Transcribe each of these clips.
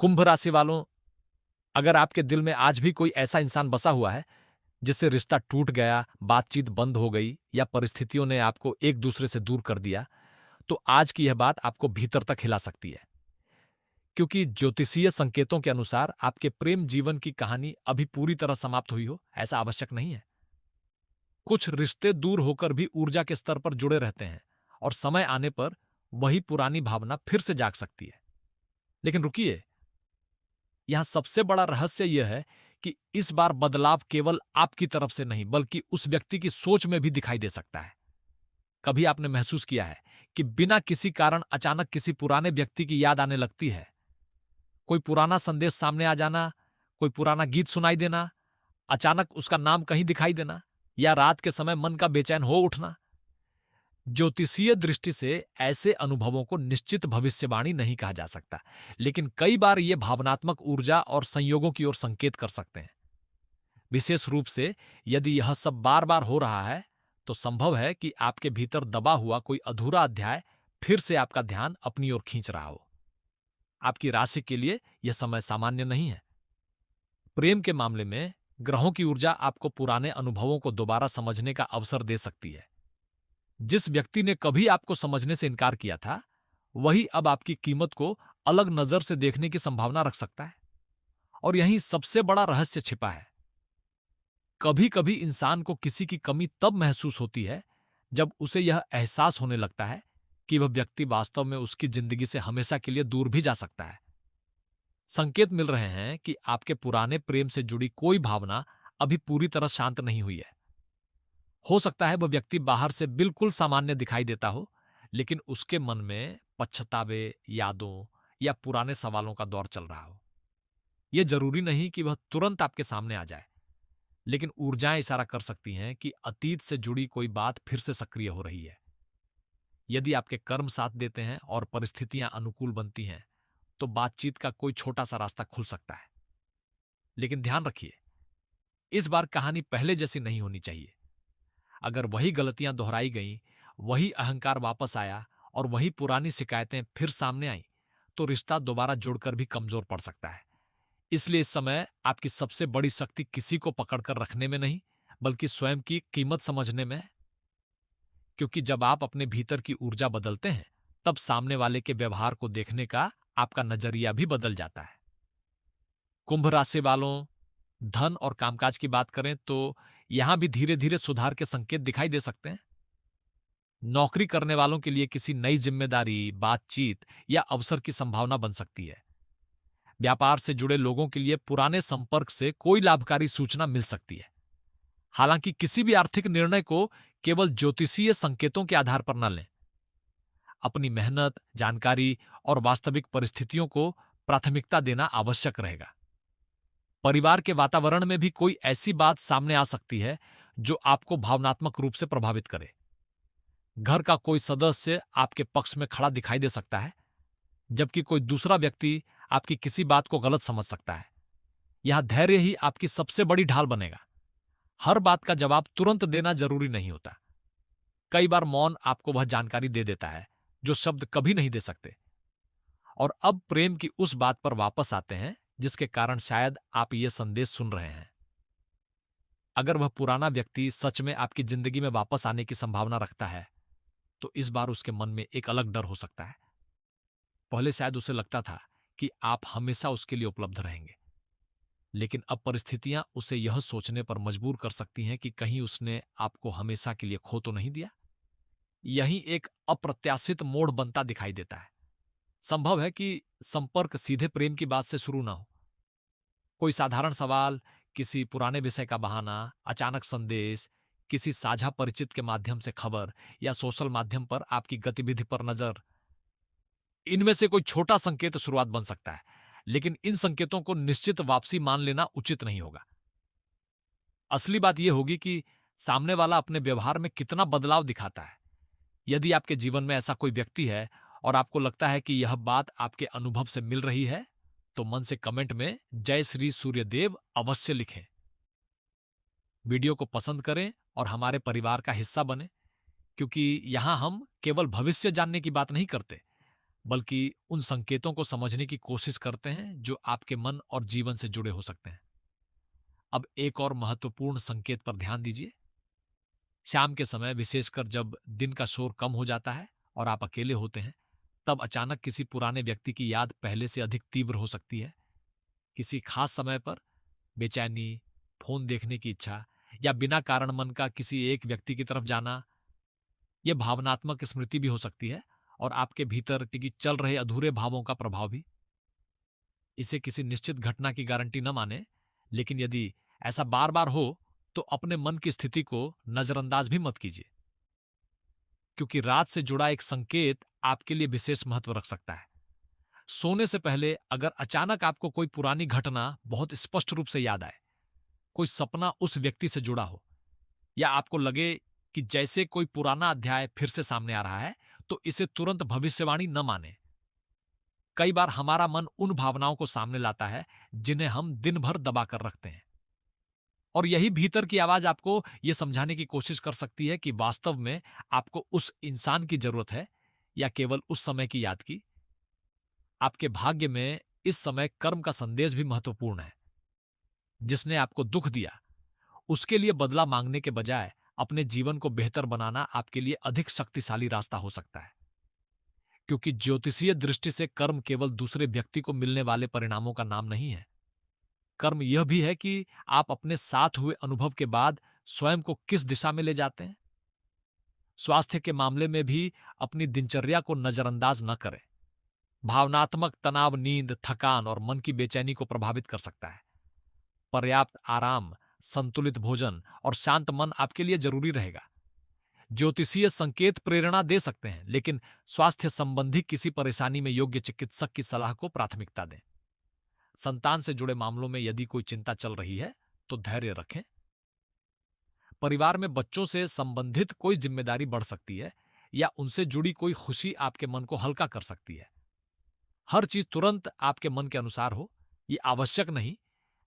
कुंभ राशि वालों, अगर आपके दिल में आज भी कोई ऐसा इंसान बसा हुआ है जिससे रिश्ता टूट गया, बातचीत बंद हो गई या परिस्थितियों ने आपको एक दूसरे से दूर कर दिया, तो आज की यह बात आपको भीतर तक हिला सकती है। क्योंकि ज्योतिषीय संकेतों के अनुसार आपके प्रेम जीवन की कहानी अभी पूरी तरह समाप्त हुई हो, ऐसा आवश्यक नहीं है। कुछ रिश्ते दूर होकर भी ऊर्जा के स्तर पर जुड़े रहते हैं और समय आने पर वही पुरानी भावना फिर से जाग सकती है। लेकिन रुकिए, यहां सबसे बड़ा रहस्य यह है कि इस बार बदलाव केवल आपकी तरफ से नहीं बल्कि उस व्यक्ति की सोच में भी दिखाई दे सकता है। कभी आपने महसूस किया है कि बिना किसी कारण अचानक किसी पुराने व्यक्ति की याद आने लगती है? कोई पुराना संदेश सामने आ जाना, कोई पुराना गीत सुनाई देना, अचानक उसका नाम कहीं दिखाई देना या रात के समय मन का बेचैन हो उठना। ज्योतिषीय दृष्टि से ऐसे अनुभवों को निश्चित भविष्यवाणी नहीं कहा जा सकता, लेकिन कई बार ये भावनात्मक ऊर्जा और संयोगों की ओर संकेत कर सकते हैं। विशेष रूप से यदि यह सब बार बार हो रहा है, तो संभव है कि आपके भीतर दबा हुआ कोई अधूरा अध्याय फिर से आपका ध्यान अपनी ओर खींच रहा हो। आपकी राशि के लिए यह समय सामान्य नहीं है। प्रेम के मामले में ग्रहों की ऊर्जा आपको पुराने अनुभवों को दोबारा समझने का अवसर दे सकती है। जिस व्यक्ति ने कभी आपको समझने से इनकार किया था, वही अब आपकी कीमत को अलग नजर से देखने की संभावना रख सकता है। और यहीं सबसे बड़ा रहस्य छिपा है। कभी कभी इंसान को किसी की कमी तब महसूस होती है जब उसे यह एहसास होने लगता है कि वह व्यक्ति वास्तव में उसकी जिंदगी से हमेशा के लिए दूर भी जा सकता है। संकेत मिल रहे हैं कि आपके पुराने प्रेम से जुड़ी कोई भावना अभी पूरी तरह शांत नहीं हुई है। हो सकता है वह व्यक्ति बाहर से बिल्कुल सामान्य दिखाई देता हो, लेकिन उसके मन में पछतावे, यादों या पुराने सवालों का दौर चल रहा हो। यह जरूरी नहीं कि वह तुरंत आपके सामने आ जाए, लेकिन ऊर्जाएं इशारा कर सकती हैं कि अतीत से जुड़ी कोई बात फिर से सक्रिय हो रही है। यदि आपके कर्म साथ देते हैं और परिस्थितियां अनुकूल बनती हैं, तो बातचीत का कोई छोटा सा रास्ता खुल सकता है। लेकिन ध्यान रखिए, इस बार कहानी पहले जैसी नहीं होनी चाहिए। अगर वही गलतियां दोहराई गईं, वही अहंकार वापस आया और वही पुरानी शिकायतें फिर सामने आईं, तो रिश्ता दोबारा जुड़कर भी कमजोर पड़ सकता है। इसलिए इस समय आपकी सबसे बड़ी शक्ति किसी को पकड़कर रखने में नहीं, बल्कि स्वयं की कीमत समझने में है। क्योंकि जब आप अपने भीतर की ऊर्जा बदलते हैं, तब सामने वाले के व्यवहार को देखने का आपका नजरिया भी बदल जाता है। कुंभ राशि वालों, धन और कामकाज की बात करें तो यहां भी धीरे धीरे सुधार के संकेत दिखाई दे सकते हैं। नौकरी करने वालों के लिए किसी नई जिम्मेदारी, बातचीत या अवसर की संभावना बन सकती है। व्यापार से जुड़े लोगों के लिए पुराने संपर्क से कोई लाभकारी सूचना मिल सकती है। हालांकि किसी भी आर्थिक निर्णय को केवल ज्योतिषीय संकेतों के आधार पर न लें। अपनी मेहनत, जानकारी और वास्तविक परिस्थितियों को प्राथमिकता देना आवश्यक रहेगा। परिवार के वातावरण में भी कोई ऐसी बात सामने आ सकती है जो आपको भावनात्मक रूप से प्रभावित करे। घर का कोई सदस्य आपके पक्ष में खड़ा दिखाई दे सकता है, जबकि कोई दूसरा व्यक्ति आपकी किसी बात को गलत समझ सकता है। यहां धैर्य ही आपकी सबसे बड़ी ढाल बनेगा। हर बात का जवाब तुरंत देना जरूरी नहीं होता। कई बार मौन आपको वह जानकारी दे देता है जो शब्द कभी नहीं दे सकते। और अब प्रेम की उस बात पर वापस आते हैं जिसके कारण शायद आप ये संदेश सुन रहे हैं। अगर वह पुराना व्यक्ति सच में आपकी जिंदगी में वापस आने की संभावना रखता है, तो इस बार उसके मन में एक अलग डर हो सकता है। पहले शायद उसे लगता था कि आप हमेशा उसके लिए उपलब्ध रहेंगे, लेकिन अब परिस्थितियां उसे यह सोचने पर मजबूर कर सकती हैं कि कहीं उसने आपको हमेशा के लिए खो तो नहीं दिया। यही एक अप्रत्याशित मोड़ बनता दिखाई देता है। संभव है कि संपर्क सीधे प्रेम की बात से शुरू ना हो। कोई साधारण सवाल, किसी पुराने विषय का बहाना, अचानक संदेश, किसी साझा परिचित के माध्यम से खबर या सोशल माध्यम पर आपकी गतिविधि पर नजर, इनमें से कोई छोटा संकेत शुरुआत बन सकता है। लेकिन इन संकेतों को निश्चित वापसी मान लेना उचित नहीं होगा। असली बात यह होगी कि सामने वाला अपने व्यवहार में कितना बदलाव दिखाता है। यदि आपके जीवन में ऐसा कोई व्यक्ति है और आपको लगता है कि यह बात आपके अनुभव से मिल रही है, तो मन से कमेंट में जय श्री सूर्यदेव अवश्य लिखें। वीडियो को पसंद करें और हमारे परिवार का हिस्सा बने, क्योंकि यहां हम केवल भविष्य जानने की बात नहीं करते, बल्कि उन संकेतों को समझने की कोशिश करते हैं जो आपके मन और जीवन से जुड़े हो सकते हैं। अब एक और महत्वपूर्ण संकेत पर ध्यान दीजिए। शाम के समय, विशेषकर जब दिन का शोर कम हो जाता है और आप अकेले होते हैं, तब अचानक किसी पुराने व्यक्ति की याद पहले से अधिक तीव्र हो सकती है। किसी खास समय पर बेचैनी, फोन देखने की इच्छा या बिना कारण मन का किसी एक व्यक्ति की तरफ जाना, यह भावनात्मक स्मृति भी हो सकती है और आपके भीतर टिकी चल रहे अधूरे भावों का प्रभाव भी। इसे किसी निश्चित घटना की गारंटी न माने, लेकिन यदि ऐसा बार बार हो तो अपने मन की स्थिति को नजरअंदाज भी मत कीजिए, क्योंकि रात से जुड़ा एक संकेत आपके लिए विशेष महत्व रख सकता है। सोने से पहले अगर अचानक आपको कोई पुरानी घटना बहुत स्पष्ट रूप से याद आए, कोई सपना उस व्यक्ति से जुड़ा हो, या आपको लगे कि जैसे कोई पुराना अध्याय फिर से सामने आ रहा है, तो इसे तुरंत भविष्यवाणी न माने। कई बार हमारा मन उन भावनाओं को सामने लाता है जिन्हें हम दिन भर दबा कर रखते हैं, और यही भीतर की आवाज आपको यह समझाने की कोशिश कर सकती है कि वास्तव में आपको उस इंसान की जरूरत है या केवल उस समय की याद की। आपके भाग्य में इस समय कर्म का संदेश भी महत्वपूर्ण है। जिसने आपको दुख दिया, उसके लिए बदला मांगने के बजाय अपने जीवन को बेहतर बनाना आपके लिए अधिक शक्तिशाली रास्ता हो सकता है। क्योंकि ज्योतिषीय दृष्टि से कर्म केवल दूसरे व्यक्ति को मिलने वाले परिणामों का नाम नहीं है। कर्म यह भी है कि आप अपने साथ हुए अनुभव के बाद स्वयं को किस दिशा में ले जाते हैं। स्वास्थ्य के मामले में भी अपनी दिनचर्या को नजरअंदाज न करें। भावनात्मक तनाव नींद, थकान और मन की बेचैनी को प्रभावित कर सकता है। पर्याप्त आराम, संतुलित भोजन और शांत मन आपके लिए जरूरी रहेगा। ज्योतिषीय संकेत प्रेरणा दे सकते हैं, लेकिन स्वास्थ्य संबंधी किसी परेशानी में योग्य चिकित्सक की सलाह को प्राथमिकता दें। संतान से जुड़े मामलों में यदि कोई चिंता चल रही है, तो धैर्य रखें। परिवार में बच्चों से संबंधित कोई जिम्मेदारी बढ़ सकती है या उनसे जुड़ी कोई खुशी आपके मन को हल्का कर सकती है। हर चीज तुरंत आपके मन के अनुसार हो, ये आवश्यक नहीं,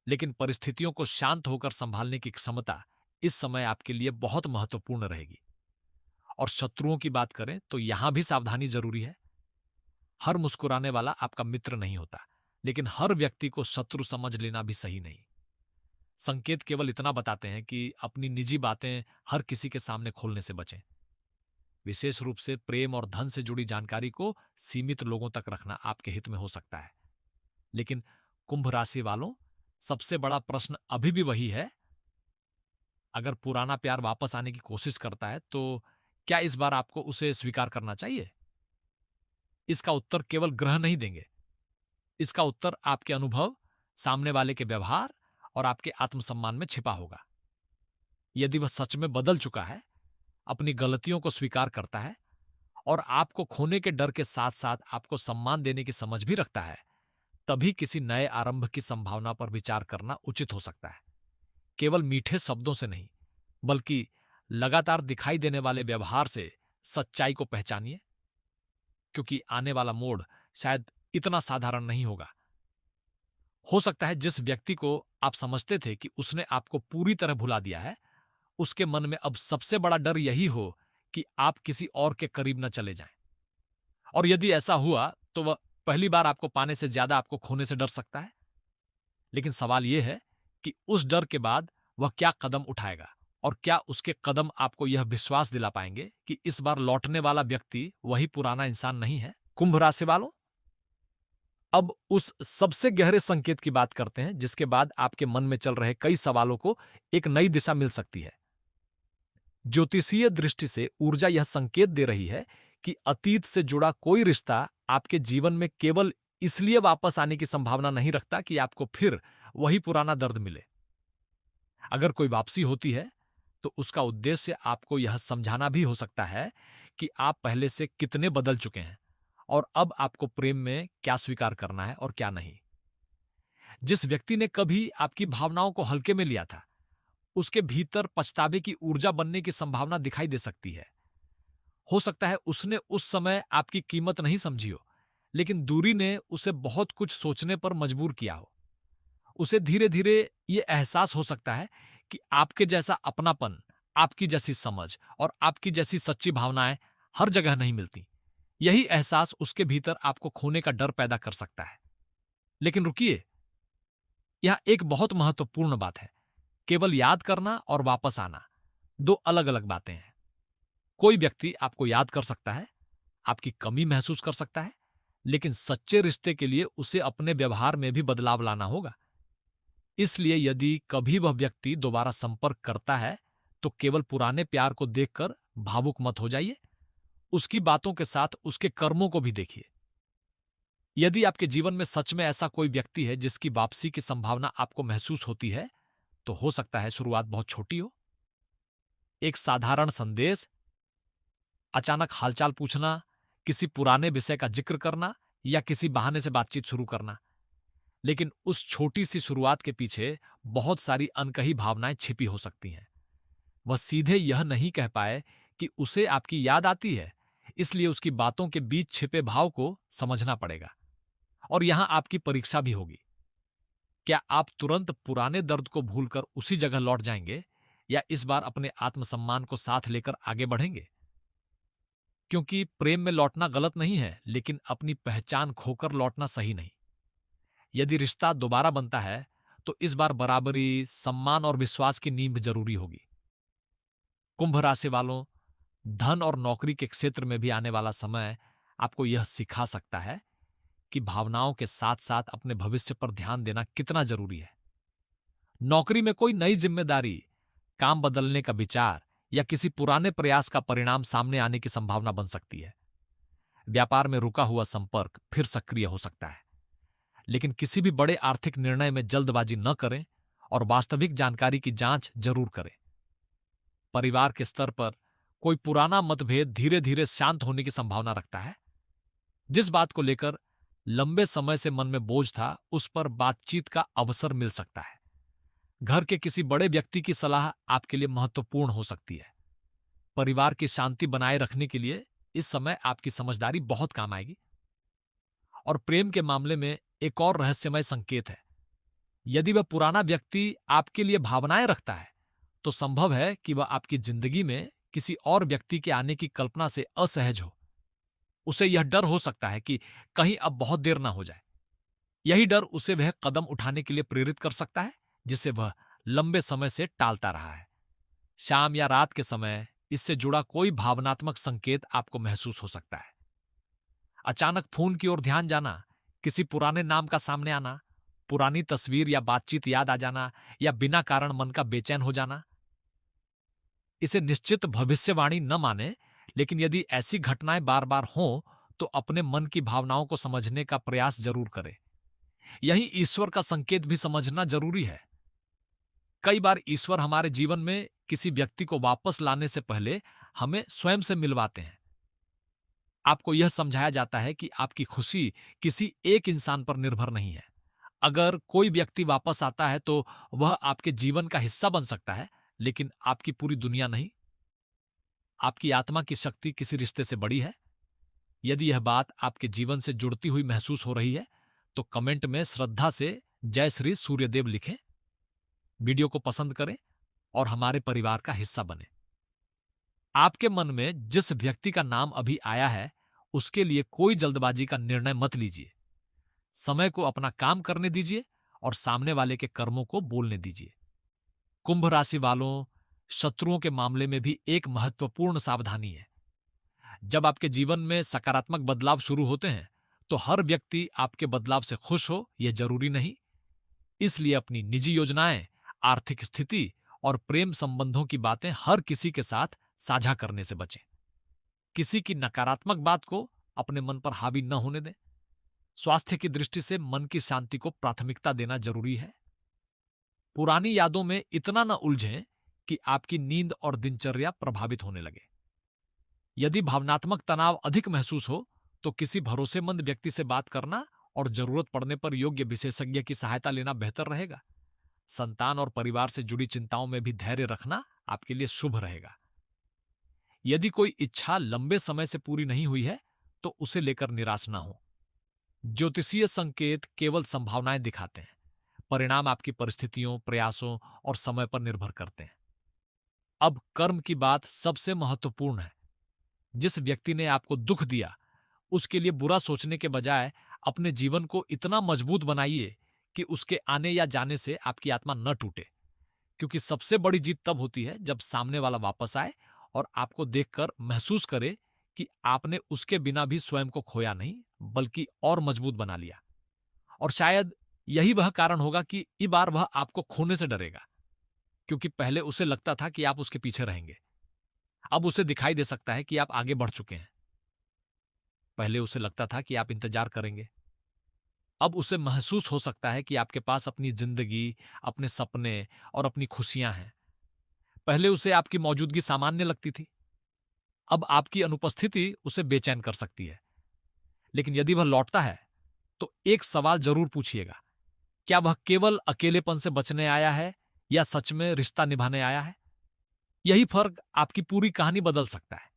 लेकिन परिस्थितियों को शांत होकर संभालने की क्षमता इस समय आपके लिए बहुत महत्वपूर्ण रहेगी। और शत्रुओं की बात करें तो यहां भी सावधानी जरूरी है। हर मुस्कुराने वाला आपका मित्र नहीं होता, लेकिन हर व्यक्ति को शत्रु समझ लेना भी सही नहीं। संकेत केवल इतना बताते हैं कि अपनी निजी बातें हर किसी के सामने खोलने से बचें। विशेष रूप से प्रेम और धन से जुड़ी जानकारी को सीमित लोगों तक रखना आपके हित में हो सकता है। लेकिन कुंभ राशि वालों, सबसे बड़ा प्रश्न अभी भी वही है। अगर पुराना प्यार वापस आने की कोशिश करता है, तो क्या इस बार आपको उसे स्वीकार करना चाहिए? इसका उत्तर केवल ग्रह नहीं देंगे। इसका उत्तर आपके अनुभव, सामने वाले के व्यवहार और आपके आत्मसम्मान में छिपा होगा। यदि वह सच में बदल चुका है, अपनी गलतियों को स्वीकार करता है और आपको खोने के डर के साथ साथ आपको सम्मान देने की समझ भी रखता है, तभी किसी नए आरंभ की संभावना पर विचार करना उचित हो सकता है। केवल मीठे शब्दों से नहीं, बल्कि लगातार दिखाई देने वाले व्यवहार से सच्चाई को पहचानिए, क्योंकि आने वाला मोड़ शायद इतना साधारण नहीं होगा। हो सकता है जिस व्यक्ति को आप समझते थे कि उसने आपको पूरी तरह भुला दिया है, उसके मन में अब सबसे बड़ा डर यही हो कि आप किसी और के करीब न चले जाएं। और यदि ऐसा हुआ, तो वह पहली बार आपको पाने से ज्यादा आपको खोने से डर सकता है। लेकिन सवाल यह है कि उस डर के बाद वह क्या कदम उठाएगा, और क्या उसके कदम आपको यह विश्वास दिला पाएंगे कि इस बार लौटने वाला व्यक्ति वही पुराना इंसान नहीं है। कुंभ राशि वालों, अब उस सबसे गहरे संकेत की बात करते हैं जिसके बाद आपके मन में चल रहे कई सवालों को एक नई दिशा मिल सकती है। ज्योतिषीय दृष्टि से ऊर्जा यह संकेत दे रही है कि अतीत से जुड़ा कोई रिश्ता आपके जीवन में केवल इसलिए वापस आने की संभावना नहीं रखता कि आपको फिर वही पुराना दर्द मिले। अगर कोई वापसी होती है, तो उसका उद्देश्य आपको यह समझाना भी हो सकता है कि आप पहले से कितने बदल चुके हैं और अब आपको प्रेम में क्या स्वीकार करना है और क्या नहीं। जिस व्यक्ति ने कभी आपकी भावनाओं को हल्के में लिया था, उसके भीतर पछतावे की ऊर्जा बनने की संभावना दिखाई दे सकती है। हो सकता है उसने उस समय आपकी कीमत नहीं समझी हो, लेकिन दूरी ने उसे बहुत कुछ सोचने पर मजबूर किया हो। उसे धीरे धीरे यह एहसास हो सकता है कि आपके जैसा अपनापन, आपकी जैसी समझ और आपकी जैसी सच्ची भावनाएं हर जगह नहीं मिलती। यही एहसास उसके भीतर आपको खोने का डर पैदा कर सकता है। लेकिन रुकिए, यह एक बहुत महत्वपूर्ण बात है। केवल याद करना और वापस आना दो अलग अलग बातें हैं। कोई व्यक्ति आपको याद कर सकता है, आपकी कमी महसूस कर सकता है, लेकिन सच्चे रिश्ते के लिए उसे अपने व्यवहार में भी बदलाव लाना होगा। इसलिए यदि कभी वह व्यक्ति दोबारा संपर्क करता है, तो केवल पुराने प्यार को देखकर भावुक मत हो जाइए। उसकी बातों के साथ उसके कर्मों को भी देखिए। यदि आपके जीवन में सच में ऐसा कोई व्यक्ति है जिसकी वापसी की संभावना आपको महसूस होती है, तो हो सकता है शुरुआत बहुत छोटी हो। एक साधारण संदेश, अचानक हालचाल पूछना, किसी पुराने विषय का जिक्र करना या किसी बहाने से बातचीत शुरू करना। लेकिन उस छोटी सी शुरुआत के पीछे बहुत सारी अनकही भावनाएं छिपी हो सकती हैं। वह सीधे यह नहीं कह पाए कि उसे आपकी याद आती है, इसलिए उसकी बातों के बीच छिपे भाव को समझना पड़ेगा। और यहां आपकी परीक्षा भी होगी। क्या आप तुरंत पुराने दर्द को भूलकर उसी जगह लौट जाएंगे, या इस बार अपने आत्मसम्मान को साथ लेकर आगे बढ़ेंगे? क्योंकि प्रेम में लौटना गलत नहीं है, लेकिन अपनी पहचान खोकर लौटना सही नहीं। यदि रिश्ता दोबारा बनता है, तो इस बार बराबरी, सम्मान और विश्वास की नींव जरूरी होगी। कुंभ राशि वालों, धन और नौकरी के क्षेत्र में भी आने वाला समय आपको यह सिखा सकता है कि भावनाओं के साथ साथ अपने भविष्य पर ध्यान देना कितना जरूरी है। नौकरी में कोई नई जिम्मेदारी, काम बदलने का विचार या किसी पुराने प्रयास का परिणाम सामने आने की संभावना बन सकती है। व्यापार में रुका हुआ संपर्क फिर सक्रिय हो सकता है। लेकिन किसी भी बड़े आर्थिक निर्णय में जल्दबाजी न करें और वास्तविक जानकारी की जांच जरूर करें। परिवार के स्तर पर कोई पुराना मतभेद धीरे धीरे शांत होने की संभावना रखता है। जिस बात को लेकर लंबे समय से मन में बोझ था, उस पर बातचीत का अवसर मिल सकता है। घर के किसी बड़े व्यक्ति की सलाह आपके लिए महत्वपूर्ण हो सकती है। परिवार की शांति बनाए रखने के लिए इस समय आपकी समझदारी बहुत काम आएगी। और प्रेम के मामले में एक और रहस्यमय संकेत है। यदि वह पुराना व्यक्ति आपके लिए भावनाएं रखता है, तो संभव है कि वह आपकी जिंदगी में किसी और व्यक्ति के आने की कल्पना से असहज हो। उसे यह डर हो सकता है कि कहीं अब बहुत देर ना हो जाए। यही डर उसे वह कदम उठाने के लिए प्रेरित कर सकता है जिसे वह लंबे समय से टालता रहा है। शाम या रात के समय इससे जुड़ा कोई भावनात्मक संकेत आपको महसूस हो सकता है। अचानक फोन की ओर ध्यान जाना, किसी पुराने नाम का सामने आना, पुरानी तस्वीर या बातचीत याद आ जाना, या बिना कारण मन का बेचैन हो जाना। इसे निश्चित भविष्यवाणी न माने, लेकिन यदि ऐसी घटनाएं बार बार हों, तो अपने मन की भावनाओं को समझने का प्रयास जरूर करें। यही ईश्वर का संकेत भी समझना जरूरी है। कई बार ईश्वर हमारे जीवन में किसी व्यक्ति को वापस लाने से पहले हमें स्वयं से मिलवाते हैं। आपको यह समझाया जाता है कि आपकी खुशी किसी एक इंसान पर निर्भर नहीं है। अगर कोई व्यक्ति वापस आता है, तो वह आपके जीवन का हिस्सा बन सकता है, लेकिन आपकी पूरी दुनिया नहीं। आपकी आत्मा की शक्ति किसी रिश्ते से बड़ी है। यदि यह बात आपके जीवन से जुड़ती हुई महसूस हो रही है, तो कमेंट में श्रद्धा से जय श्री सूर्यदेव लिखें। वीडियो को पसंद करें और हमारे परिवार का हिस्सा बने। आपके मन में जिस व्यक्ति का नाम अभी आया है, उसके लिए कोई जल्दबाजी का निर्णय मत लीजिए। समय को अपना काम करने दीजिए और सामने वाले के कर्मों को बोलने दीजिए। कुंभ राशि वालों, शत्रुओं के मामले में भी एक महत्वपूर्ण सावधानी है। जब आपके जीवन में सकारात्मक बदलाव शुरू होते हैं, तो हर व्यक्ति आपके बदलाव से खुश हो, यह जरूरी नहीं। इसलिए अपनी निजी योजनाएं, आर्थिक स्थिति और प्रेम संबंधों की बातें हर किसी के साथ साझा करने से बचें। किसी की नकारात्मक बात को अपने मन पर हावी न होने दें। स्वास्थ्य की दृष्टि से मन की शांति को प्राथमिकता देना जरूरी है। पुरानी यादों में इतना न उलझें कि आपकी नींद और दिनचर्या प्रभावित होने लगे। यदि भावनात्मक तनाव अधिक महसूस हो, तो किसी भरोसेमंद व्यक्ति से बात करना और जरूरत पड़ने पर योग्य विशेषज्ञ की सहायता लेना बेहतर रहेगा। संतान और परिवार से जुड़ी चिंताओं में भी धैर्य रखना आपके लिए शुभ रहेगा। यदि कोई इच्छा लंबे समय से पूरी नहीं हुई है, तो उसे लेकर निराश ना हो। ज्योतिषीय संकेत केवल संभावनाएं दिखाते हैं। परिणाम आपकी परिस्थितियों, प्रयासों और समय पर निर्भर करते हैं। अब कर्म की बात सबसे महत्वपूर्ण है। जिस व्यक्ति ने आपको दुख दिया, उसके लिए बुरा सोचने के बजाय अपने जीवन को इतना मजबूत बनाइए कि उसके आने या जाने से आपकी आत्मा न टूटे। क्योंकि सबसे बड़ी जीत तब होती है जब सामने वाला वापस आए और आपको देखकर महसूस करे कि आपने उसके बिना भी स्वयं को खोया नहीं, बल्कि और मजबूत बना लिया। और शायद यही वह कारण होगा कि इस बार वह आपको खोने से डरेगा, क्योंकि पहले उसे लगता था कि आप उसके पीछे रहेंगे। अब उसे दिखाई दे सकता है कि आप आगे बढ़ चुके हैं। पहले उसे लगता था कि आप इंतजार करेंगे। अब उसे महसूस हो सकता है कि आपके पास अपनी जिंदगी, अपने सपने और अपनी खुशियां हैं। पहले उसे आपकी मौजूदगी सामान्य लगती थी। अब आपकी अनुपस्थिति उसे बेचैन कर सकती है। लेकिन यदि वह लौटता है, तो एक सवाल जरूर पूछिएगा। क्या वह केवल अकेलेपन से बचने आया है या सच में रिश्ता निभाने आया है? यही फर्क आपकी पूरी कहानी बदल सकता है।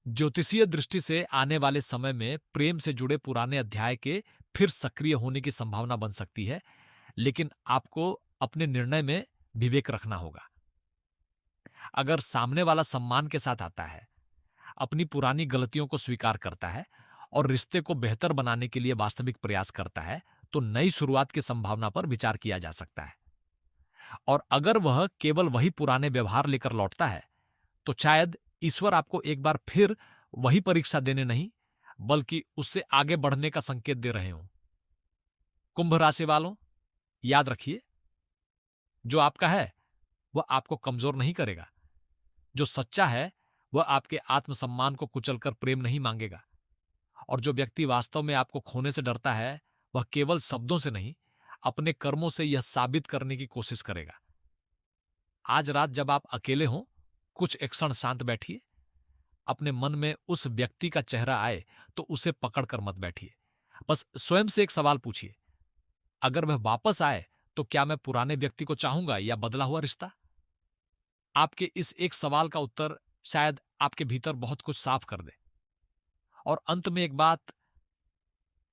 ज्योतिषीय दृष्टि से आने वाले समय में प्रेम से जुड़े पुराने अध्याय के फिर सक्रिय होने की संभावना बन सकती है, लेकिन आपको अपने निर्णय में विवेक रखना होगा। अगर सामने वाला सम्मान के साथ आता है, अपनी पुरानी गलतियों को स्वीकार करता है और रिश्ते को बेहतर बनाने के लिए वास्तविक प्रयास करता है, तो नई शुरुआत की संभावना पर विचार किया जा सकता है। और अगर वह केवल वही पुराने व्यवहार लेकर लौटता है, तो शायद ईश्वर आपको एक बार फिर वही परीक्षा देने नहीं, बल्कि उससे आगे बढ़ने का संकेत दे रहे हों। कुंभ राशि वालों, याद रखिए, जो आपका है वह आपको कमजोर नहीं करेगा। जो सच्चा है वह आपके आत्मसम्मान को कुचलकर प्रेम नहीं मांगेगा। और जो व्यक्ति वास्तव में आपको खोने से डरता है, वह केवल शब्दों से नहीं, अपने कर्मों से यह साबित करने की कोशिश करेगा। आज रात जब आप अकेले हों, कुछ एक क्षण शांत बैठिए। अपने मन में उस व्यक्ति का चेहरा आए तो उसे पकड़कर मत बैठिए। बस स्वयं से एक सवाल पूछिए, अगर वह वापस आए तो क्या मैं पुराने व्यक्ति को चाहूंगा या बदला हुआ रिश्ता? आपके इस एक सवाल का उत्तर शायद आपके भीतर बहुत कुछ साफ कर दे। और अंत में एक बात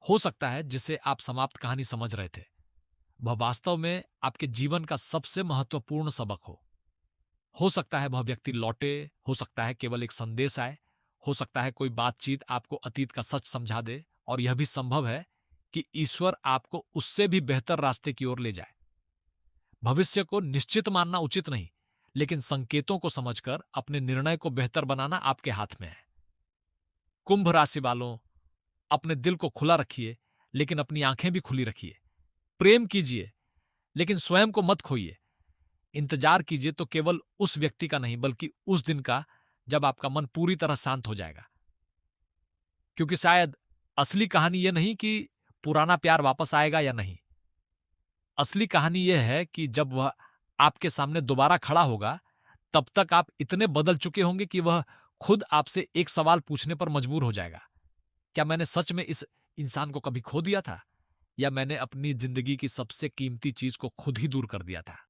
हो सकता है जिसे आप समाप्त कहानी समझ रहे थे, वह वास्तव में आपके जीवन का सबसे महत्वपूर्ण सबक हो सकता है वह व्यक्ति लौटे, हो सकता है केवल एक संदेश आए, हो सकता है कोई बातचीत आपको अतीत का सच समझा दे, और यह भी संभव है कि ईश्वर आपको उससे भी बेहतर रास्ते की ओर ले जाए। भविष्य को निश्चित मानना उचित नहीं, लेकिन संकेतों को समझकर अपने निर्णय को बेहतर बनाना आपके हाथ में है। कुंभ राशि वालों, अपने दिल को खुला रखिए, लेकिन अपनी आंखें भी खुली रखिए। प्रेम कीजिए, लेकिन स्वयं को मत खोइए। इंतजार कीजिए तो केवल उस व्यक्ति का नहीं, बल्कि उस दिन का जब आपका मन पूरी तरह शांत हो जाएगा। क्योंकि शायद असली कहानी यह नहीं कि पुराना प्यार वापस आएगा या नहीं। असली कहानी यह है कि जब वह आपके सामने दोबारा खड़ा होगा, तब तक आप इतने बदल चुके होंगे कि वह खुद आपसे एक सवाल पूछने पर मजबूर हो जाएगा। क्या मैंने सच में इस इंसान को कभी खो दिया था, या मैंने अपनी जिंदगी की सबसे कीमती चीज को खुद ही दूर कर दिया था?